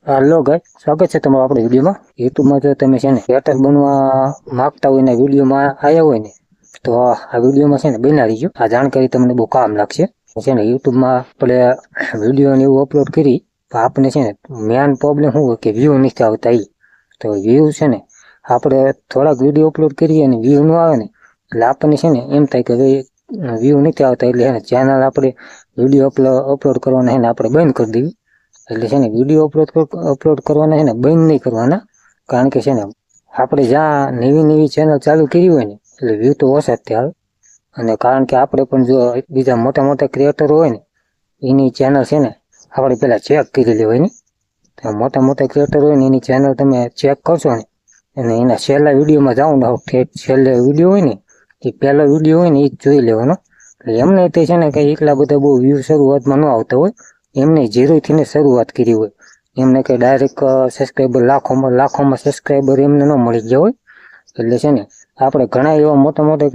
Hello guys, स्वागत है તમારું આપણી વિડીયોમાં। યુટ્યુબમાં જો તમે છે ને ક્રિએટર બનવા માંગતા હોય ને વિડીયોમાં આવ્યા હોય ને તો આ વિડીયોમાં છે ને બના રહીજો। આ જાણકારી તમને બહુ કામ લાગશે। છે ને યુટ્યુબમાં આપણે વિડીયો ને એવું અપલોડ કરી તો આપણે છે ને મેન પ્રોબ્લેમ શું હોય કે વ્યૂ નથી આવતા। તો વ્યૂ છે ને આપણે થોડાક વિડીયો અપલોડ કરીએ અને વ્યૂ ન આવે ને એટલે આપણને છે ને એમ થાય કે ભાઈ વ્યૂ નથી આવતા એટલે એને ચેનલ આપણે વિડીયો અપલોડ કરવાના છે ને આપણે બંધ કરી દેવી। એટલે છે ને વિડીયો અપલોડ કરવાના છે ને બંધ નહીં કરવાના, કારણ કે છે ને આપણે જ્યાં નવી ચેનલ ચાલુ કરી હોય ને એટલે વ્યૂ તો ઓછા જ આવે। અને કારણ કે આપણે પણ જો બીજા મોટા ક્રિએટરો હોય ને એની ચેનલ છે ને આપણે પહેલાં ચેક કરી લેવાની। તો મોટા ક્રિએટર હોય ને એની ચેનલ તમે ચેક કરશો ને અને એના છેલ્લા વિડીયોમાં જાઓ ને છેલ્લે વિડીયો હોય ને એ પહેલો વિડીયો હોય ને એ જ જોઈ લેવાનો। એટલે એમને તે છે ને કંઈ એટલા બધા બહુ વ્યૂ શરૂઆતમાં ન આવતા હોય, એમને ઝીરોથી ને શરૂઆત કરી હોય, એમને કંઈ ડાયરેક્ટ સબસ્ક્રાઈબર લાખોમાં સબસ્ક્રાઈબર એમને ન મળી ગયા હોય। એટલે છે ને આપણે ઘણા એવા મોટા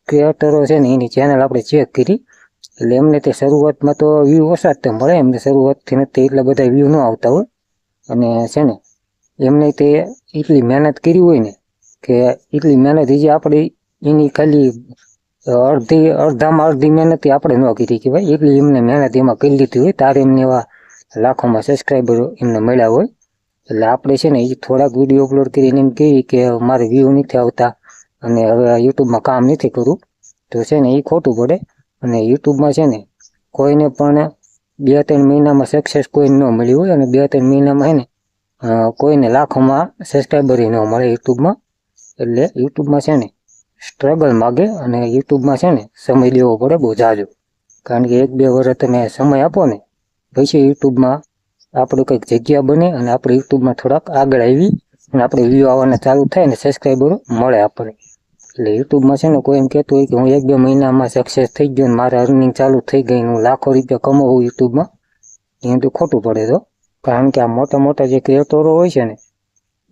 ક્રિએટરો છે ને એની ચેનલ આપણે ચેક કરી એટલે એમને તે શરૂઆતમાં તો વ્યૂ ઓછા જ મળે, એમને શરૂઆતથી નથી એટલા બધા વ્યૂ ન આવતા હોય। અને છે ને એમને તે એટલી મહેનત કરી હોય ને કે એટલી મહેનત જે આપણે એની ખાલી અડધામાં અડધી મહેનત આપણે ન કરી કે ભાઈ એટલી એમને મહેનત એમાં કરી લીધી હોય તારે એમને એવા લાખોમાં સબસ્ક્રાઈબર એમને મળ્યા હોય। એટલે આપણે છે ને એ થોડાક વિડીયો અપલોડ કરીને એમ કહીએ કે મારે વ્યૂ નથી આવતા અને હવે યુટ્યુબમાં કામ નથી કરવું તો છે ને એ ખોટું પડે। અને યુટ્યુબમાં છે ને કોઈને પણ 2-3 મહિનામાં સક્સેસ કોઈને ન મળી હોય અને 2-3 મહિનામાં છે ને કોઈને લાખોમાં સબસ્ક્રાઈબર ન મળે યુટ્યુબમાં। એટલે યુટ્યુબમાં છે ને સ્ટ્રગલ માગે અને યુટ્યુબમાં છે ને સમય દેવો પડે બહુ જાજો, કારણ કે 1-2 વર્ષ તમે સમય આપો ને પછી યુટ્યુબમાં આપણે કંઈક જગ્યા બને અને આપણે યુટ્યુબમાં થોડાક આગળ આવી અને આપણે વ્યૂ આવવાના ચાલુ થાય ને સબસ્ક્રાઈબરો મળે આપણે। એટલે યુટ્યુબમાં છે ને કોઈ એમ કહેતું હોય કે હું 1-2 મહિનામાં સક્સેસ થઈ ગયો ને મારે અર્નિંગ ચાલુ થઈ ગઈ, હું લાખો રૂપિયા કમાવું યુટ્યુબમાં, એ તો ખોટું પડે તો। કારણ કે આ મોટા જે ક્રિએટરો હોય છે ને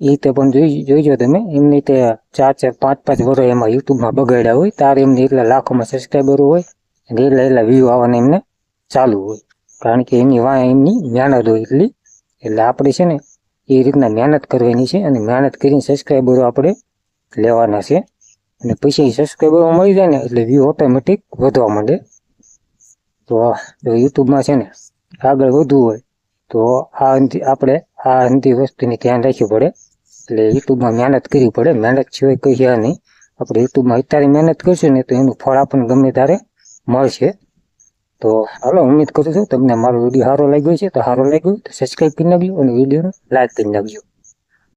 એ તે પણ જોઈજો તમે એમની તે 4-4, 5-5 વર્ષ એમાં યુટ્યુબમાં બગાડ્યા હોય તારે એમને એટલા લાખોમાં સબસ્ક્રાઈબરો હોય અને એટલા વ્યૂ આવવાના એમને ચાલુ હોય, કારણ કે એમની મહેનત હોય એટલી। એટલે આપણે છે ને એ રીતના મહેનત કરવાની છે અને મહેનત કરીને સબસ્ક્રાઈબરો આપણે લેવાના છે અને પછી સબસ્ક્રાઈબરો મળી જાય ને એટલે વ્યૂ ઓટોમેટિક વધવા માંડે। તો યુટ્યુબમાં છે ને આગળ વધવું હોય તો આપણે આ અંતિમ વસ્તુની ધ્યાન રાખવી પડે। એટલે યુટ્યુબમાં મહેનત કરવી પડે, મહેનત સિવાય કંઈ છે નહીં। આપણે યુટ્યુબમાં અત્યારે મહેનત કરશું ને તો એનું ફળ આપણને ગમે ત્યારે મળશે। તો હાલો, ઉમ્મીદ કરું છું તમને મારો વિડીયો સારો લાગ્યો છે, તો સારો લાગ્યો તો સબસ્ક્રાઈબ કરી નાખજો અને વિડીયોને લાઈક કરી નાખજો।